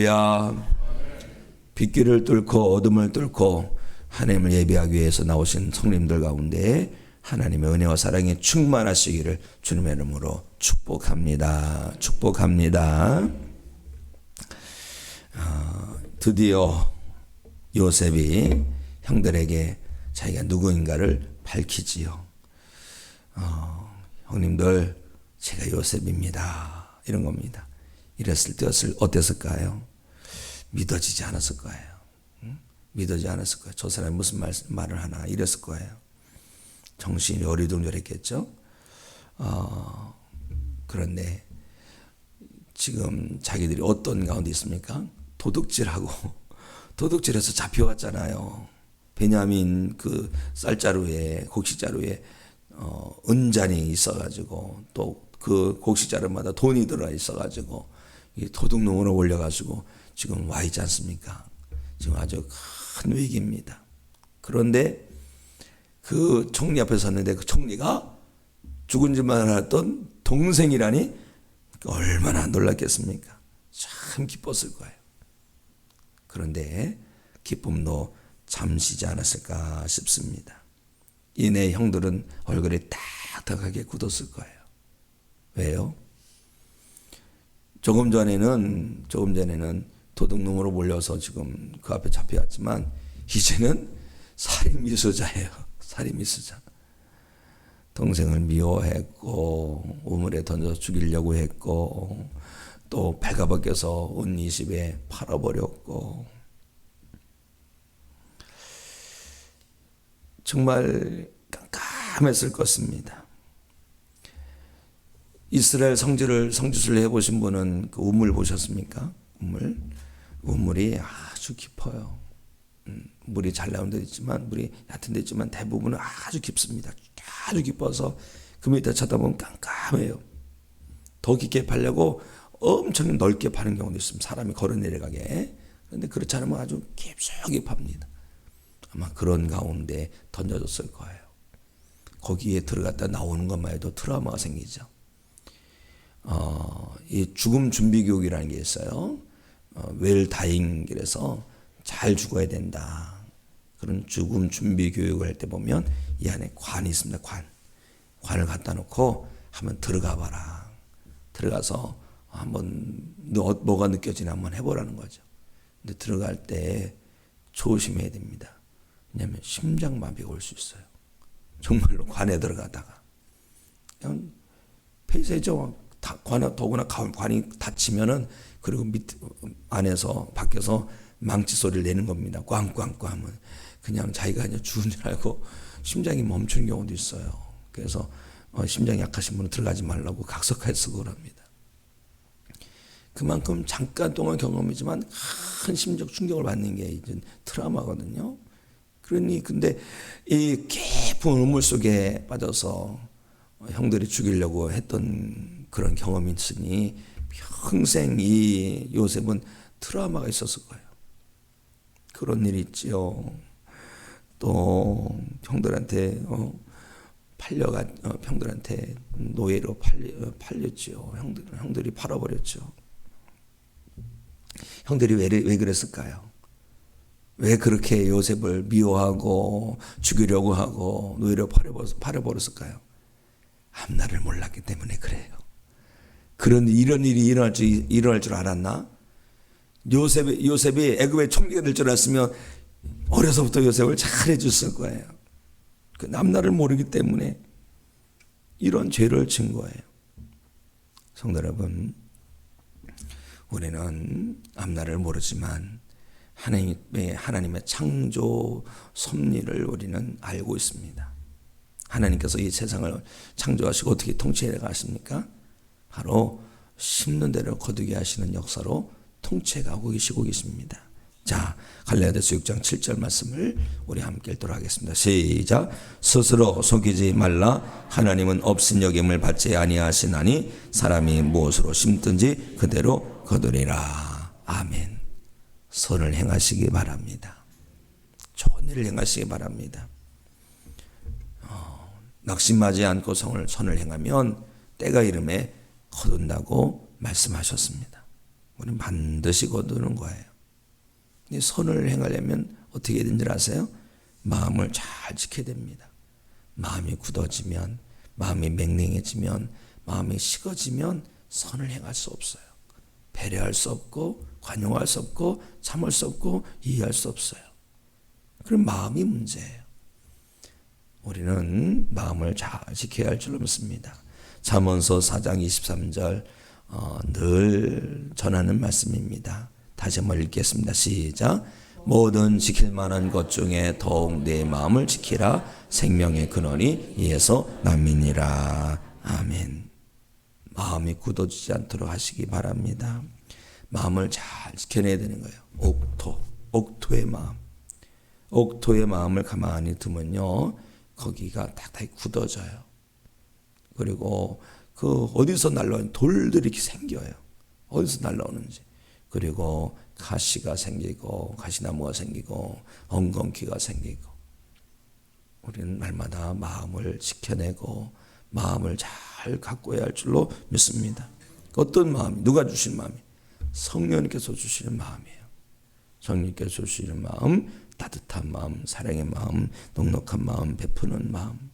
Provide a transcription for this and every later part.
야, 빗길을 뚫고 어둠을 뚫고 하나님을 예배하기 위해서 나오신 성님들 가운데 하나님의 은혜와 사랑이 충만하시기를 주님의 이름으로 축복합니다. 축복합니다. 드디어 요셉이 형들에게 자기가 누구인가를 밝히지요. 형님들, 제가 요셉입니다. 이런 겁니다. 이랬을 때 어땠을까요? 믿어지지 않았을 거예요. 믿어지지 않았을 거예요. 저 사람이 무슨 말을 하나 이랬을 거예요. 정신이 어리둥절했겠죠. 그런데 지금 자기들이 어떤 가운데 있습니까? 도둑질해서 잡혀왔잖아요. 베냐민 그 쌀자루에 곡식자루에 은잔이 있어가지고 또 그 곡식자루마다 돈이 들어가 있어가지고 이 도둑놈으로 올려가지고 지금 와 있지 않습니까? 지금 아주 큰 위기입니다. 그런데 그 총리 앞에 섰는데 그 총리가 죽은 줄만 알았던 동생이라니 얼마나 놀랐겠습니까? 참 기뻤을 거예요. 그런데 기쁨도 잠시지 않았을까 싶습니다. 이내 형들은 얼굴이 딱딱하게 굳었을 거예요. 왜요? 조금 전에는 도둑놈으로 몰려서 지금 그 앞에 잡혀왔지만 이제는 살인미수자예요. 살인미수자. 동생을 미워했고 우물에 던져 죽이려고 했고 또 배가 벗겨서 옷 20에 팔아버렸고 정말 깜깜했을 것입니다. 이스라엘 성지순례 해보신 분은 그 우물 보셨습니까? 우물이 아주 깊어요. 물이 잘 나온 데 있지만 물이 얕은 데 있지만 대부분은 아주 깊습니다. 아주 깊어서 그 밑에 쳐다보면 깜깜해요. 더 깊게 파려고 엄청 넓게 파는 경우도 있습니다. 사람이 걸어 내려가게. 그런데 그렇지 않으면 아주 깊숙이 팝니다. 아마 그런 가운데 던져졌을 거예요. 거기에 들어갔다 나오는 것만 해도 트라우마가 생기죠. 이 죽음 준비 교육이라는 게 있어요. 웰 다잉, 그래서 잘 죽어야 된다. 그런 죽음 준비 교육을 할 때 보면 이 안에 관이 있습니다. 관을 갖다 놓고 한번 들어가 봐라. 들어가서 한번 뭐가 느껴지나 한번 해보라는 거죠. 근데 들어갈 때 조심해야 됩니다. 왜냐하면 심장마비가 올 수 있어요. 정말로 관에 들어가다가 그냥 폐쇄죠. 더구나 관이 닫히면은 그리고 안에서 밖에서 망치 소리를 내는 겁니다. 꽝꽝꽝 하면 그냥 자기가 그냥 죽은 줄 알고 심장이 멈추는 경우도 있어요. 그래서 심장이 약하신 분은 들어가지 말라고 각서까지 쓰고 그럽니다. 그만큼 잠깐 동안 경험이지만 큰 심적 충격을 받는 게 이제 트라우마거든요. 근데 이 깊은 우물 속에 빠져서 형들이 죽이려고 했던 그런 경험이 있으니 평생 이 요셉은 트라우마가 있었을 거예요. 그런 일이 있지요. 또 형들한테 형들한테 노예로 팔렸지요. 형들이 팔아버렸죠. 형들이 왜 그랬을까요? 왜 그렇게 요셉을 미워하고 죽이려고 하고 노예로 팔아버렸을까요? 앞날을 몰랐기 때문에 그래요. 이런 일이 일어날 줄 알았나? 요셉이 애굽의 총리가 될 줄 알았으면 어려서부터 요셉을 잘 해줬을 거예요. 그 앞날을 모르기 때문에 이런 죄를 진 거예요. 성도 여러분, 우리는 앞날을 모르지만 하나님의 창조 섭리를 우리는 알고 있습니다. 하나님께서 이 세상을 창조하시고 어떻게 통치해 가십니까? 바로 심는 대로 거두게 하시는 역사로 통치해가고 계십니다. 자, 갈라디아서 6장 7절 말씀을 우리 함께 읽도록 하겠습니다. 시작. 스스로 속이지 말라. 하나님은 없인 여김을 받지 아니하시나니 사람이 무엇으로 심든지 그대로 거두리라. 아멘. 선을 행하시기 바랍니다. 좋은 일을 행하시기 바랍니다. 낙심하지 않고 선을 행하면 때가 이름에 거둔다고 말씀하셨습니다. 우리는 반드시 거두는 거예요. 이 선을 행하려면 어떻게 해야 되는지 아세요? 마음을 잘 지켜야 됩니다. 마음이 굳어지면, 마음이 맹랭해지면, 마음이 식어지면 선을 행할 수 없어요. 배려할 수 없고, 관용할 수 없고, 참을 수 없고, 이해할 수 없어요. 그럼 마음이 문제예요. 우리는 마음을 잘 지켜야 할 줄로 믿습니다. 잠언서 4장 23절 늘 전하는 말씀입니다. 다시 한번 읽겠습니다. 시작. 모든 지킬 만한 것 중에 더욱 내 마음을 지키라. 생명의 근원이 이에서 남이니라. 아멘. 마음이 굳어지지 않도록 하시기 바랍니다. 마음을 잘 지켜내야 되는 거예요. 옥토의 마음. 옥토의 마음을 가만히 두면요, 거기가 딱딱히 굳어져요. 그리고 그 어디서 날라오는 돌들이 이렇게 생겨요. 어디서 날라오는지. 그리고 가시가 생기고 가시나무가 생기고 엉겅퀴가 생기고. 우리는 날마다 마음을 지켜내고 마음을 잘 가꿔야 할 줄로 믿습니다. 어떤 마음이, 누가 주신 마음이? 성령님께서 주시는 마음이에요. 성령님께서 주시는 마음, 따뜻한 마음, 사랑의 마음, 넉넉한 마음, 베푸는 마음.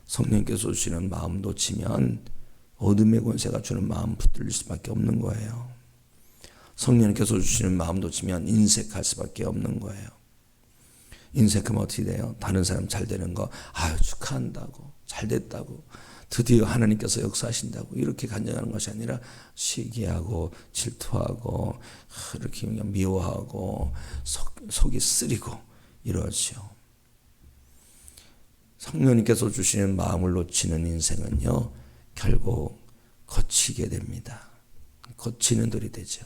성령님께서 주시는 마음 놓치면 어둠의 권세가 주는 마음 붙들릴 수밖에 없는 거예요. 성령님께서 주시는 마음 놓치면 인색할 수밖에 없는 거예요. 인색하면 어떻게 돼요? 다른 사람 잘 되는 거 축하한다고, 잘 됐다고, 드디어 하나님께서 역사하신다고 이렇게 간증하는 것이 아니라 시기하고 질투하고 이렇게 그냥 미워하고 속이 쓰리고 이러죠. 성령님께서 주시는 마음을 놓치는 인생은요, 결국 거치게 됩니다. 거치는 돌이 되죠.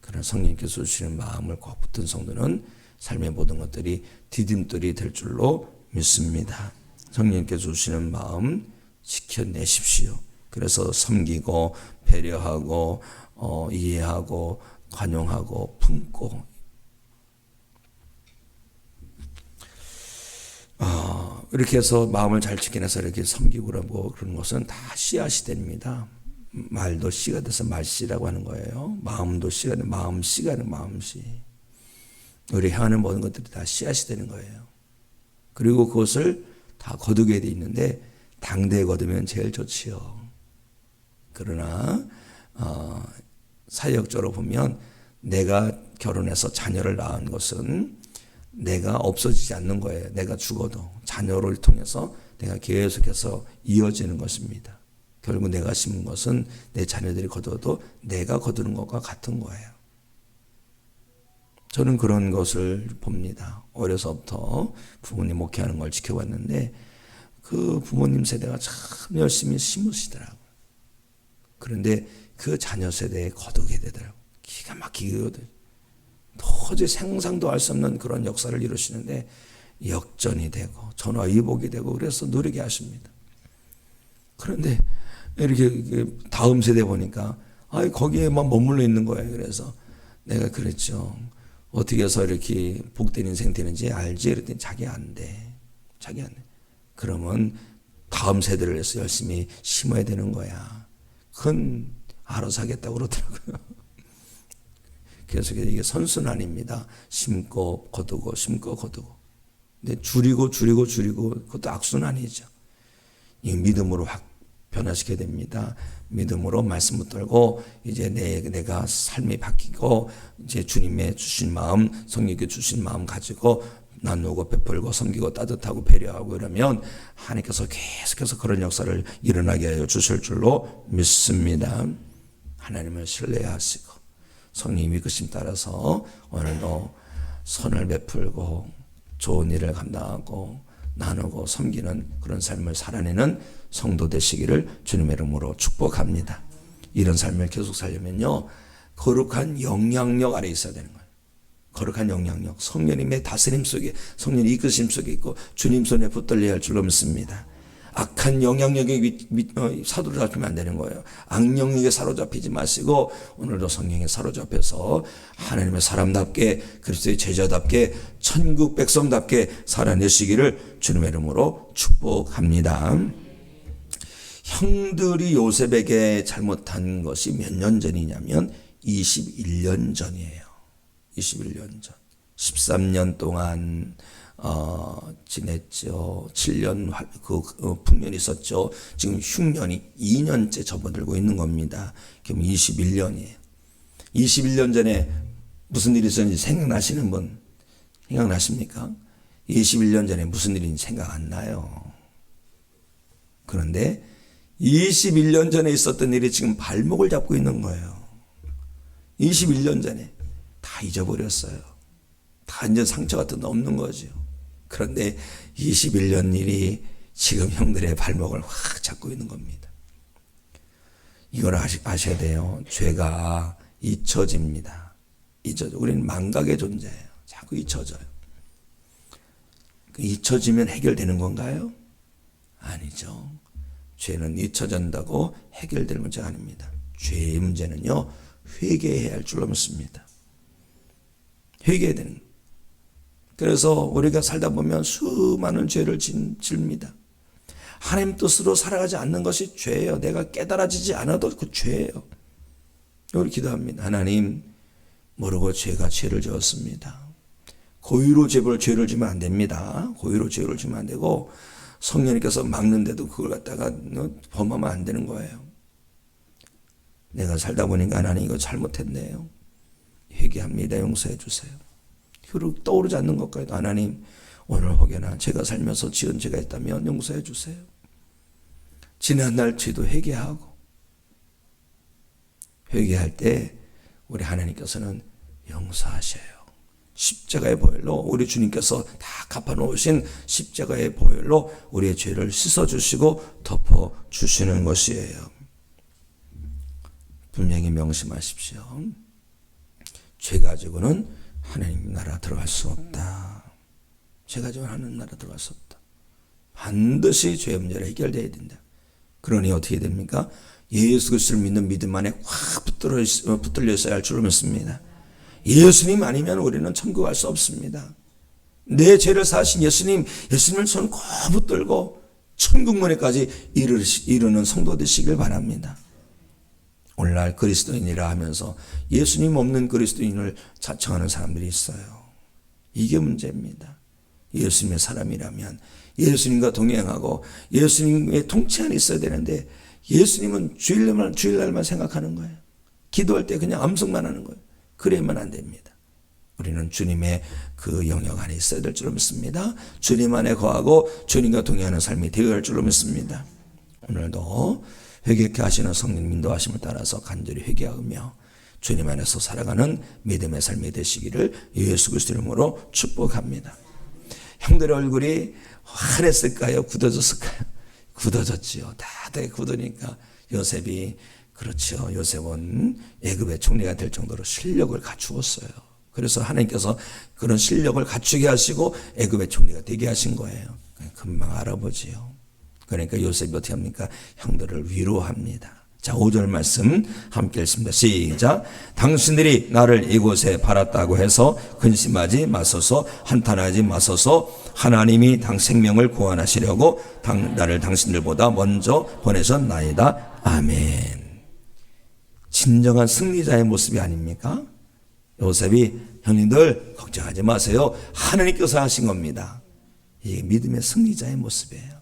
그러나 성령님께서 주시는 마음을 꼭 붙든 성도는 삶의 모든 것들이 디딤돌이 될 줄로 믿습니다. 성령님께서 주시는 마음 지켜내십시오. 그래서 섬기고 배려하고 이해하고 관용하고 품고 이렇게 해서 마음을 잘 지켜내서 이렇게 섬기고 그런 것은 다 씨앗이 됩니다. 말도 씨가 돼서 말씨라고 하는 거예요. 마음도 씨가 되는, 마음씨가 되는, 마음씨. 우리 향하는 모든 것들이 다 씨앗이 되는 거예요. 그리고 그것을 다 거두게 돼 있는데 당대에 거두면 제일 좋지요. 그러나 사역적으로 보면 내가 결혼해서 자녀를 낳은 것은 내가 없어지지 않는 거예요. 내가 죽어도 자녀를 통해서 내가 계속해서 이어지는 것입니다. 결국 내가 심은 것은 내 자녀들이 거둬도 내가 거두는 것과 같은 거예요. 저는 그런 것을 봅니다. 어려서부터 부모님 목회하는 걸 지켜봤는데 그 부모님 세대가 참 열심히 심으시더라고요. 그런데 그 자녀 세대에 거두게 되더라고요. 기가 막히거든요. 도저히 상상도 할 수 없는 그런 역사를 이루시는데 역전이 되고 전화위복이 되고 그래서 누리게 하십니다. 그런데 이렇게 다음 세대 보니까 거기에만 머물러 있는 거예요. 그래서 내가 그랬죠. 어떻게 해서 이렇게 복된 인생 되는지 알지? 그랬더니 자기 안 돼. 자기 안 돼. 그러면 다음 세대를 위해서 열심히 심어야 되는 거야. 그건 알아서 하겠다고 그러더라고요. 그래서 이게 선순환입니다. 심고 거두고 심고 거두고. 근데 줄이고 그것도 악순환이죠. 이 믿음으로 확 변화시켜야 됩니다. 믿음으로 말씀 붙들고 이제 내가 삶이 바뀌고 이제 주님의 주신 마음, 성령께 주신 마음 가지고 나누고 베풀고 섬기고 따뜻하고 배려하고 이러면 하나님께서 계속해서 그런 역사를 일어나게 하여 주실 줄로 믿습니다. 하나님을 신뢰하시고 성령의 이끄심 따라서 오늘도 선을 베풀고 좋은 일을 감당하고 나누고 섬기는 그런 삶을 살아내는 성도 되시기를 주님의 이름으로 축복합니다. 이런 삶을 계속 살려면요, 거룩한 영향력 아래 있어야 되는 거예요. 거룩한 영향력, 성령님의 다스림 속에, 성령의 이끄심 속에 있고 주님 손에 붙들려야 할 줄로 믿습니다. 악한 영향력에 사로잡히면 안 되는 거예요. 악영역에 사로잡히지 마시고 오늘도 성령에 사로잡혀서 하나님의 사람답게, 그리스도의 제자답게, 천국 백성답게 살아내시기를 주님의 이름으로 축복합니다. 형들이 요셉에게 잘못한 것이 몇 년 전이냐면 21년 전이에요. 21년 전. 13년 동안 지냈죠. 7년 풍년이 있었죠. 지금 흉년이 2년째 접어들고 있는 겁니다. 그럼 21년이에요. 21년 전에 무슨 일이 있었는지 생각나시는 분? 생각나십니까? 21년 전에 무슨 일인지 생각 안 나요. 그런데 21년 전에 있었던 일이 지금 발목을 잡고 있는 거예요. 21년 전에 다 잊어버렸어요. 다 이제 상처 같은 거 없는 거죠. 그런데 21년 일이 지금 형들의 발목을 확 잡고 있는 겁니다. 이걸 아셔야 돼요. 죄가 잊혀집니다. 우리는 망각의 존재예요. 자꾸 잊혀져요. 잊혀지면 해결되는 건가요? 아니죠. 죄는 잊혀진다고 해결될 문제가 아닙니다. 죄의 문제는요, 회개해야 할 줄로 믿습니다. 회개해야 되는 거예요. 그래서 우리가 살다 보면 수많은 죄를 짓습니다. 하나님 뜻으로 살아가지 않는 것이 죄예요. 내가 깨달아지지 않아도 그 죄예요. 우리 기도합니다. 하나님, 모르고 제가 죄를 지었습니다. 고의로 죄를 지면 안 됩니다. 고의로 죄를 지면 안 되고 성령님께서 막는데도 그걸 갖다가 범하면 안 되는 거예요. 내가 살다 보니까 하나님 이거 잘못했네요. 회개합니다. 용서해 주세요. 그리고 떠오르지 않는 것까지도 하나님 오늘 혹여나 제가 살면서 지은 죄가 있다면 용서해 주세요. 지난날 죄도 회개하고 회개할 때 우리 하나님께서는 용서하셔요. 십자가의 보혈로 우리 주님께서 다 갚아놓으신 십자가의 보혈로 우리의 죄를 씻어주시고 덮어주시는 것이에요. 분명히 명심하십시오. 죄 가지고는 하나님 나라 들어갈 수 없다. 죄 가지고는 하나님 나라 들어갈 수 없다. 반드시 죄의 문제를 해결돼야 된다. 그러니 어떻게 됩니까? 예수 그리스도를 믿는 믿음 안에 확 붙들려 있어야 할 줄로 믿습니다. 예수님 아니면 우리는 천국 갈 수 없습니다. 내 죄를 사하신 예수님을 손 꼭 붙들고 천국문에까지 이르는 성도 되시길 바랍니다. 오늘날 그리스도인이라 하면서 예수님 없는 그리스도인을 자청하는 사람들이 있어요. 이게 문제입니다. 예수님의 사람이라면 예수님과 동행하고 예수님의 통치 안에 있어야 되는데 예수님은 주일날만 생각하는 거예요. 기도할 때 그냥 암송만 하는 거예요. 그래야만 안 됩니다. 우리는 주님의 그 영역 안에 있어야 될 줄로 믿습니다. 주님 안에 거하고 주님과 동행하는 삶이 되어야 할 줄로 믿습니다. 오늘도 회개케 하시는 성령 인도하심을 따라서 간절히 회개하며 주님 안에서 살아가는 믿음의 삶이 되시기를 예수 그리스도 이름으로 축복합니다. 형들의 얼굴이 환했을까요? 굳어졌을까요? 굳어졌지요. 다들 굳으니까 요셉이 그렇죠. 요셉은 애굽의 총리가 될 정도로 실력을 갖추었어요. 그래서 하나님께서 그런 실력을 갖추게 하시고 애굽의 총리가 되게 하신 거예요. 금방 알아보지요. 그러니까 요셉이 어떻게 합니까? 형들을 위로합니다. 자, 5절 말씀 함께 읽습니다. 시작. 당신들이 나를 이곳에 팔았다고 해서 근심하지 마소서, 한탄하지 마소서. 하나님이 생명을 구원하시려고 나를 당신들보다 먼저 보내셨나이다. 아멘. 진정한 승리자의 모습이 아닙니까? 요셉이 형님들 걱정하지 마세요. 하나님께서 하신 겁니다. 이게 믿음의 승리자의 모습이에요.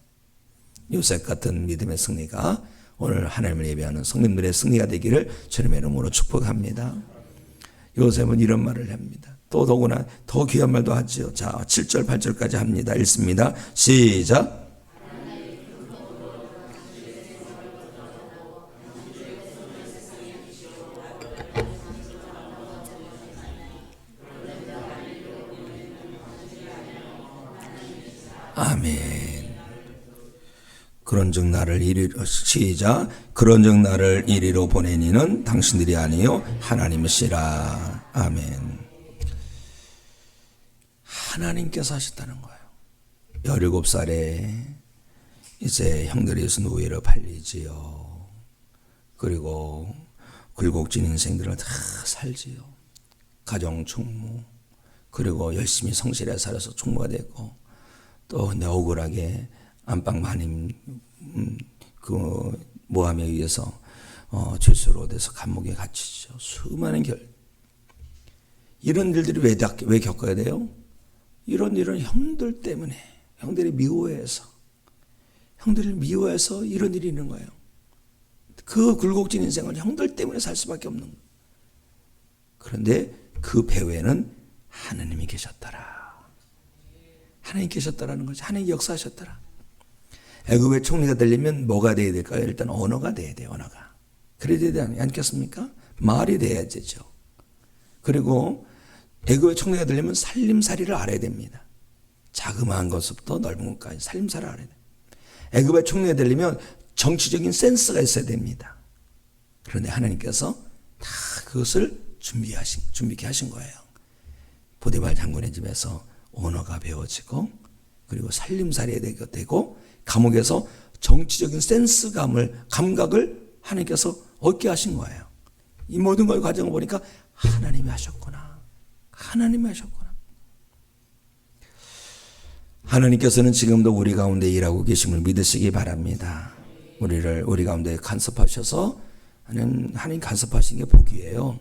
요셉 같은 믿음의 승리가 오늘 하나님을 예배하는 성님들의 승리가 되기를 주님의 이름으로 축복합니다. 요셉은 이런 말을 합니다. 또 더구나 더 귀한 말도 하지요. 자, 7절 8절까지 합니다. 읽습니다. 시작. 아멘. 그런즉 나를 이리로 시작. 그런즉 나를 이리로 보내니는 당신들이 아니요 하나님이시라. 아멘. 하나님께서 하셨다는 거예요. 17살에 이제 형들이 노예로 팔리지요. 그리고 굴곡진 인생들을 다 살지요. 가정 총무, 그리고 열심히 성실히 살아서 총무가 됐고, 또 근데 억울하게 안방 마님 그 모함에 의해서 죄수로 돼서 감옥에 갇히죠. 수많은 이런 일들이 왜 겪어야 돼요? 이런 일은 형들 때문에, 형들이 미워해서 이런 일이 있는 거예요. 그 굴곡진 인생을 형들 때문에 살 수밖에 없는 거예요. 그런데 그 배후에는 하나님이 계셨더라. 하나님 계셨다라는 거죠. 하나님 역사하셨더라. 애굽의 총리가 되려면 뭐가 돼야 될까요? 일단 언어가 돼야 돼요. 언어가. 그래야 되지 않겠습니까? 말이 돼야 되죠. 그리고 애굽의 총리가 되려면 살림살이를 알아야 됩니다. 자그마한 것부터 넓은 것까지 살림살이를 알아야 돼요. 애굽의 총리가 되려면 정치적인 센스가 있어야 됩니다. 그런데 하나님께서 다 그것을 준비케 하신 거예요. 보디발 장군의 집에서 언어가 배워지고, 그리고 살림살이가 되고, 감옥에서 정치적인 감각을 하나님께서 얻게 하신 거예요. 이 모든 걸 과정을 보니까 하나님이 하셨구나. 하나님께서는 지금도 우리 가운데 일하고 계심을 믿으시기 바랍니다. 우리 가운데 간섭하셔서, 하나님 간섭하신 게 복이에요.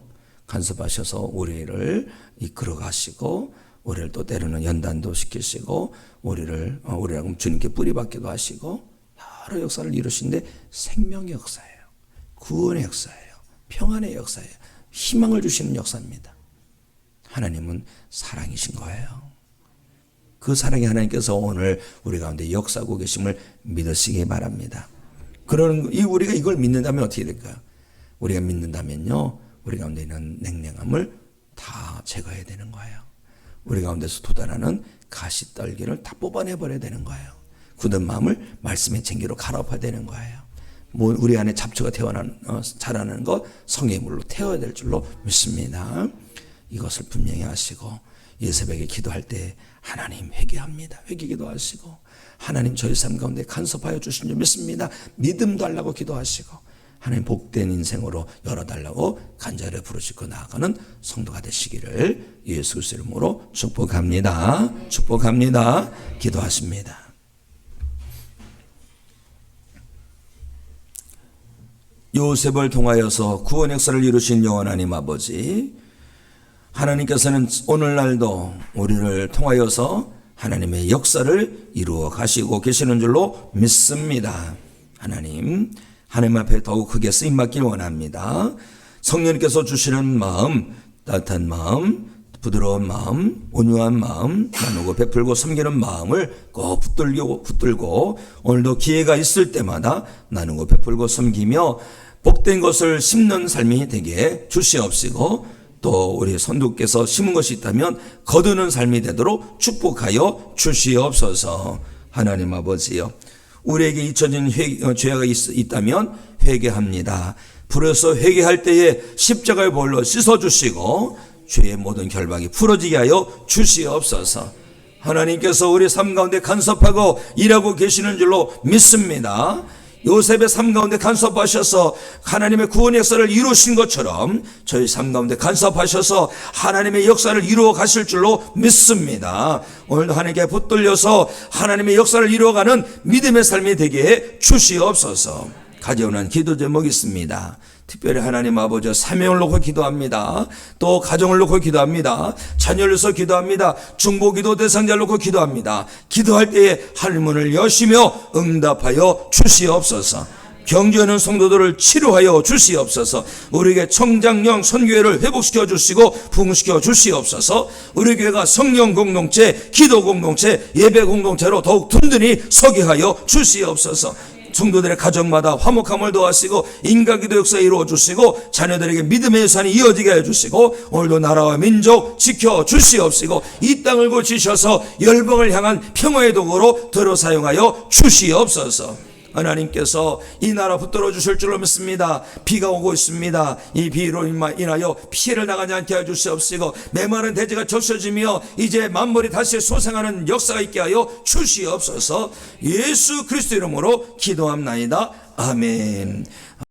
간섭하셔서 우리를 이끌어 가시고, 우리를 또 때로는 연단도 시키시고, 우리라고 주님께 뿌리박기도 하시고, 여러 역사를 이루시는데 생명의 역사예요. 구원의 역사예요. 평안의 역사예요. 희망을 주시는 역사입니다. 하나님은 사랑이신 거예요. 그 사랑의 하나님께서 오늘 우리 가운데 역사하고 계심을 믿으시기 바랍니다. 우리가 이걸 믿는다면 어떻게 될까요? 우리가 믿는다면요, 우리 가운데 있는 냉랭함을 다 제거해야 되는 거예요. 우리 가운데서 도달하는 가시떨기를 다 뽑아내버려야 되는 거예요. 굳은 마음을 말씀의 쟁기로 갈아엎어야 되는 거예요. 우리 안에 잡초가 자라는 것 성의 물로 태워야 될 줄로 믿습니다. 이것을 분명히 하시고, 이 새벽에 기도할 때 하나님 회개합니다. 회개 기도하시고, 하나님 저희 삶 가운데 간섭하여 주신 줄 믿습니다. 믿음 달라고 기도하시고, 하나님 복된 인생으로 열어달라고 간절히 부르시고 나아가는 성도가 되시기를 예수 그리스도 이름으로 축복합니다. 기도하십니다. 요셉을 통하여서 구원 역사를 이루신 영원 하나님 아버지, 하나님께서는 오늘날도 우리를 통하여서 하나님의 역사를 이루어 가시고 계시는 줄로 믿습니다. 하나님 앞에 더욱 크게 쓰임받길 원합니다. 성령님께서 주시는 마음, 따뜻한 마음, 부드러운 마음, 온유한 마음, 나누고 베풀고 섬기는 마음을 꼭 붙들고 오늘도 기회가 있을 때마다 나누고 베풀고 섬기며 복된 것을 심는 삶이 되게 주시옵시고, 또 우리 선두께서 심은 것이 있다면 거두는 삶이 되도록 축복하여 주시옵소서. 하나님 아버지여, 우리에게 잊혀진 죄가 있다면 회개합니다. 불어서 회개할 때에 십자가의 볼로 씻어주시고 죄의 모든 결박이 풀어지게 하여 주시옵소서. 하나님께서 우리 삶 가운데 간섭하고 일하고 계시는 줄로 믿습니다. 요셉의 삶 가운데 간섭하셔서 하나님의 구원의 역사를 이루신 것처럼 저희 삶 가운데 간섭하셔서 하나님의 역사를 이루어 가실 줄로 믿습니다. 오늘도 하나님께 붙들려서 하나님의 역사를 이루어가는 믿음의 삶이 되게 해 주시옵소서. 가져오는 기도 제목이 있습니다. 특별히 하나님 아버지 사명을 놓고 기도합니다. 또 가정을 놓고 기도합니다. 자녀를 위해서 기도합니다. 중보기도 대상자를 놓고 기도합니다. 기도할 때에 하늘 문을 여시며 응답하여 주시옵소서. 경주하는 성도들을 치료하여 주시옵소서. 우리에게 청장령 선교회를 회복시켜 주시고 부흥시켜 주시옵소서. 우리 교회가 성령 공동체, 기도 공동체, 예배 공동체로 더욱 든든히 서게 하여 주시옵소서. 성도들의 가정마다 화목함을 도와주시고 인간기도 역사 이루어 주시고 자녀들에게 믿음의 유산이 이어지게 해주시고 오늘도 나라와 민족 지켜 주시옵시고 이 땅을 고치셔서 열방을 향한 평화의 도구로 들어 사용하여 주시옵소서. 하나님께서 이 나라 붙들어 주실 줄로 믿습니다. 비가 오고 있습니다. 이 비로 인하여 피해를 나가지 않게 해 주시옵시고 메마른 대지가 적셔지며 이제 만물이 다시 소생하는 역사가 있게 하여 주시옵소서. 예수 그리스도 이름으로 기도합나이다. 아멘.